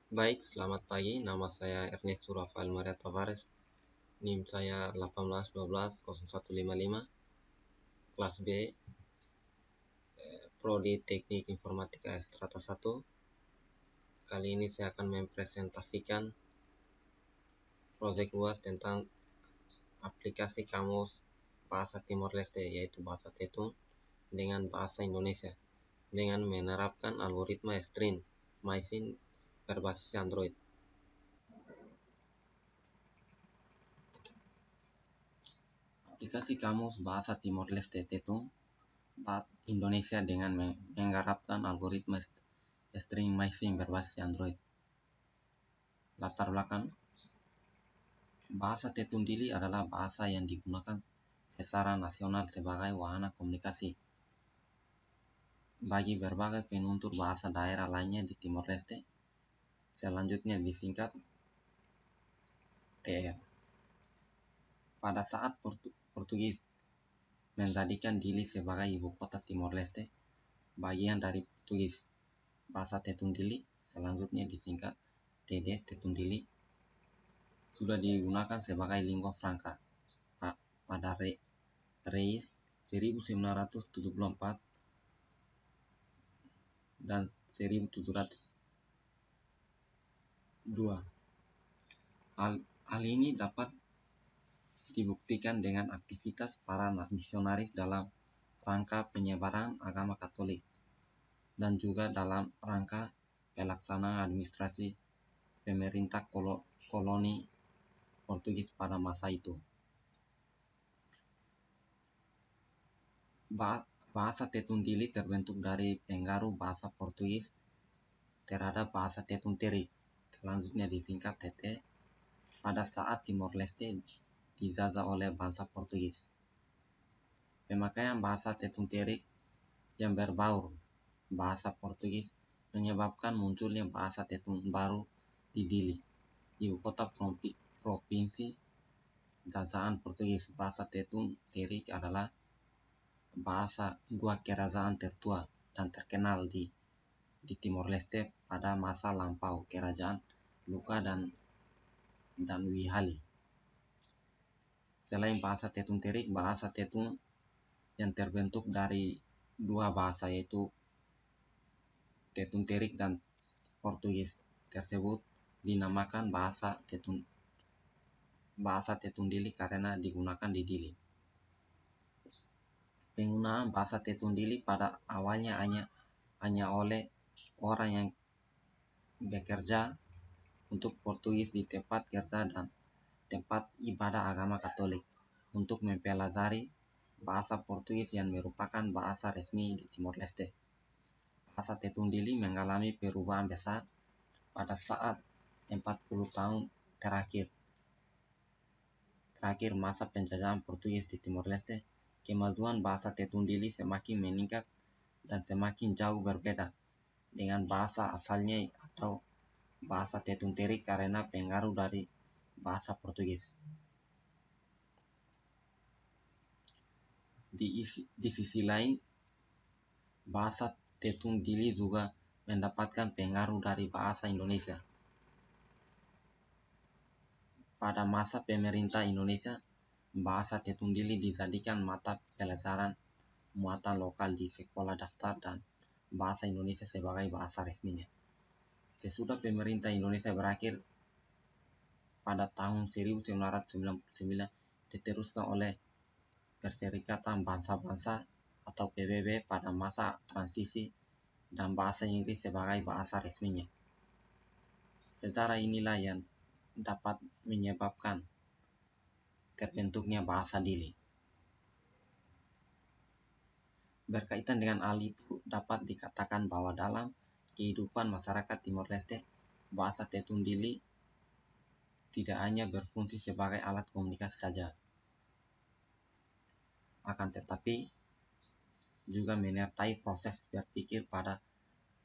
Baik, selamat pagi. Nama saya Ernesto Rafael Maria Tavares. NIM saya 18120155, kelas B, Prodi Teknik Informatika Strata 1. Kali ini saya akan mempresentasikan proyek UAS tentang aplikasi kamus bahasa Timor Leste, yaitu bahasa Tetun, dengan bahasa Indonesia, dengan menerapkan algoritma string MySyn berbasis Android. Aplikasi kamus bahasa Timor Leste Tetun Indonesia dengan mengharapkan algoritma string MySyn berbasis Android. Latar belakang: bahasa Tetun Dili adalah bahasa yang digunakan secara nasional sebagai wahana komunikasi bagi berbagai penutur bahasa daerah lainnya di Timor Leste. Selanjutnya disingkat TR. Pada saat Portugis menjadikan Dili sebagai ibu kota Timor Leste, bagian dari Portugis, bahasa Tetun Dili, selanjutnya disingkat TD Tetun Dili, sudah digunakan sebagai lingua franca pada Reis 1974 dan 1702. Hal ini dapat dibuktikan dengan aktivitas para misionaris dalam rangka penyebaran agama Katolik dan juga dalam rangka pelaksanaan administrasi pemerintah koloni Portugis pada masa itu. Bahasa Tetun Dili terbentuk dari pengaruh bahasa Portugis terhadap bahasa Tetun Terik, selanjutnya disingkat TT, pada saat Timor Leste dijajah oleh bangsa Portugis. Pemakaian bahasa Tetun Terik yang berbaur bahasa Portugis menyebabkan munculnya bahasa Tetun baru di Dili, ibu kota provinsi jajahan Portugis. Bahasa Tetun Terik adalah bahasa dua kerajaan tertua dan terkenal di Timor Leste pada masa lampau, kerajaan Luka dan Wihali. Selain bahasa Tetun Terik, bahasa Tetun yang terbentuk dari dua bahasa, yaitu Tetun Terik dan Portugis tersebut, dinamakan bahasa Tetun Dili karena digunakan di Dili. Penggunaan bahasa Tetun Dili pada awalnya hanya oleh orang yang bekerja untuk Portugis di tempat kerja dan tempat ibadah agama Katolik untuk mempelajari bahasa Portugis yang merupakan bahasa resmi di Timor Leste. Bahasa Tetun Dili mengalami perubahan besar pada saat 40 tahun terakhir masa penjajahan Portugis di Timor Leste. Kemajuan bahasa Tetun Dili semakin meningkat dan semakin jauh berbeda dengan bahasa asalnya atau bahasa Tetun Terik karena pengaruh dari bahasa Portugis. Di sisi lain, bahasa Tetun Dili juga mendapatkan pengaruh dari bahasa Indonesia. Pada masa pemerintah Indonesia, bahasa Tetun Dili dijadikan mata pelajaran muatan lokal di sekolah dasar dan bahasa Indonesia sebagai bahasa resminya. Sesudah pemerintah Indonesia berakhir pada tahun 1999, diteruskan oleh Perserikatan Bangsa-Bangsa atau PBB pada masa transisi dan bahasa Inggris sebagai bahasa resminya. Sejarah inilah yang dapat menyebabkan terbentuknya bahasa Dili. Berkaitan dengan hal itu, dapat dikatakan bahwa dalam kehidupan masyarakat Timor Leste, bahasa Tetun Dili tidak hanya berfungsi sebagai alat komunikasi saja, akan tetapi juga menyertai proses berpikir pada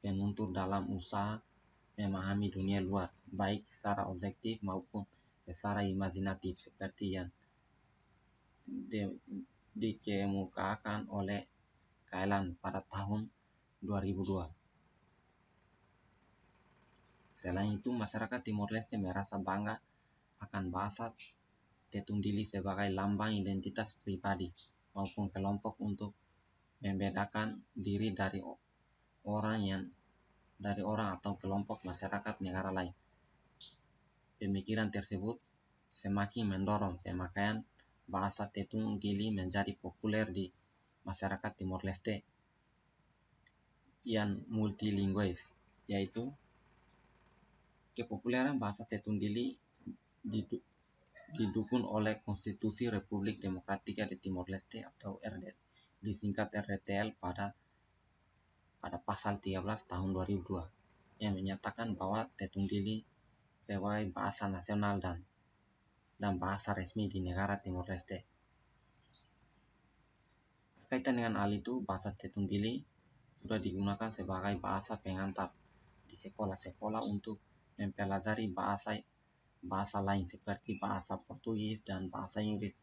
penutur dalam usaha memahami dunia luar, baik secara objektif maupun secara imajinatif, seperti yang dikemukakan oleh Kailan pada tahun 2002. Selain itu, masyarakat Timor Leste merasa bangga akan bahasa Tetun Dili sebagai lambang identitas pribadi maupun kelompok untuk membedakan diri dari orang atau kelompok masyarakat negara lain. Pemikiran tersebut semakin mendorong pemakaian bahasa Tetun Dili menjadi populer di masyarakat Timor Leste yang multilinguis, yaitu kepopuleran bahasa Tetun Dili didukung oleh Konstitusi Republik Demokratika di Timor Leste atau disingkat RDTL pada pasal 13 tahun 2002 yang menyatakan bahwa Tetun Dili sebagai bahasa nasional dan bahasa resmi di negara Timor Leste. Berkaitan dengan hal itu, bahasa Tetun Dili sudah digunakan sebagai bahasa pengantar di sekolah-sekolah untuk mempelajari bahasa lain seperti bahasa Portugis dan bahasa Inggris.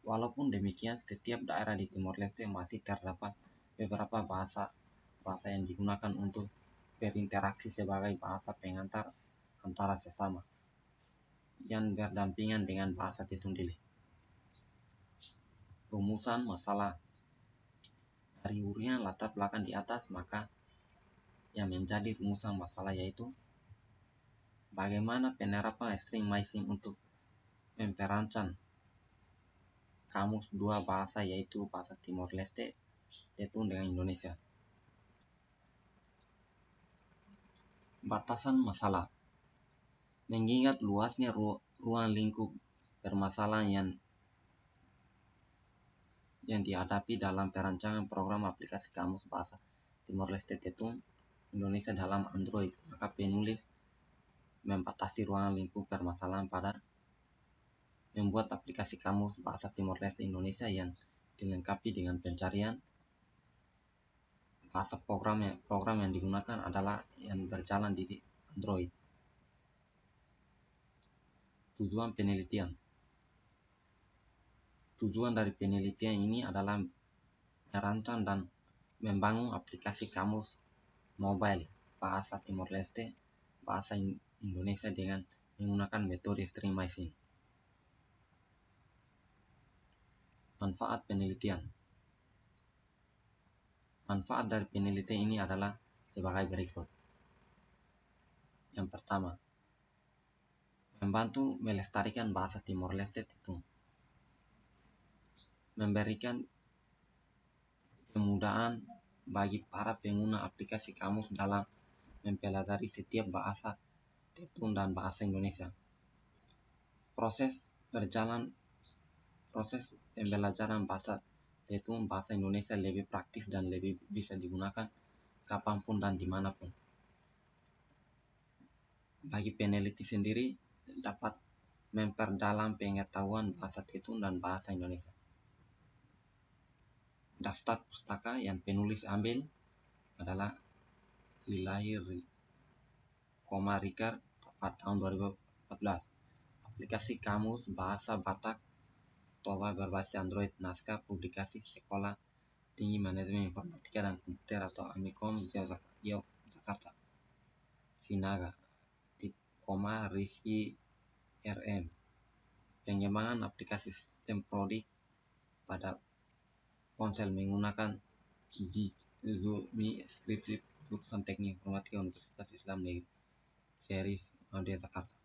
Walaupun demikian, setiap daerah di Timor Leste masih terdapat beberapa bahasa yang digunakan untuk berinteraksi sebagai bahasa pengantar antara sesama yang berdampingan dengan bahasa Tetun Dili. Rumusan masalah. Dari uraian latar belakang di atas, maka yang menjadi rumusan masalah yaitu bagaimana penerapan streamlining untuk memperancang kamus dua bahasa, yaitu bahasa Timor Leste Tetun dengan Indonesia. Batasan masalah. Mengingat luasnya ruang lingkup permasalahan yang dihadapi dalam perancangan program aplikasi kamus bahasa Timor Leste Tetun Indonesia dalam Android, maka penulis membatasi ruang lingkup permasalahan pada membuat aplikasi kamus bahasa Timor Leste Indonesia yang dilengkapi dengan pencarian bahasa. Program yang digunakan adalah yang berjalan di Android. Tujuan penelitian. Tujuan dari penelitian ini adalah merancang dan membangun aplikasi kamus mobile bahasa Timor Leste bahasa Indonesia dengan menggunakan metode streamlining. Manfaat penelitian. Manfaat dari penelitian ini adalah sebagai berikut. Yang pertama, membantu melestarikan bahasa Timor Leste Tetun, memberikan kemudahan bagi para pengguna aplikasi kamus dalam mempelajari setiap bahasa Tetun dan bahasa Indonesia. Proses pembelajaran bahasa Tetun bahasa Indonesia lebih praktis dan lebih bisa digunakan kapanpun dan dimanapun. Bagi peneliti sendiri dapat memperdalam pengetahuan bahasa Tetun dan bahasa Indonesia. Daftar pustaka yang penulis ambil adalah Silahir, Ricard tahun 2014. Aplikasi kamus bahasa Batak Toba berbasis Android, naskah publikasi Sekolah Tinggi Manajemen Informatika dan Komputer atau Amikom Jakarta. Sinaga, Rizky RM. Pengembangan aplikasi sistem Prodik pada ponsel menggunakan Zumi Skripsi jurusan Teknik Informatika Universitas Islam Negeri Syarif Jakarta.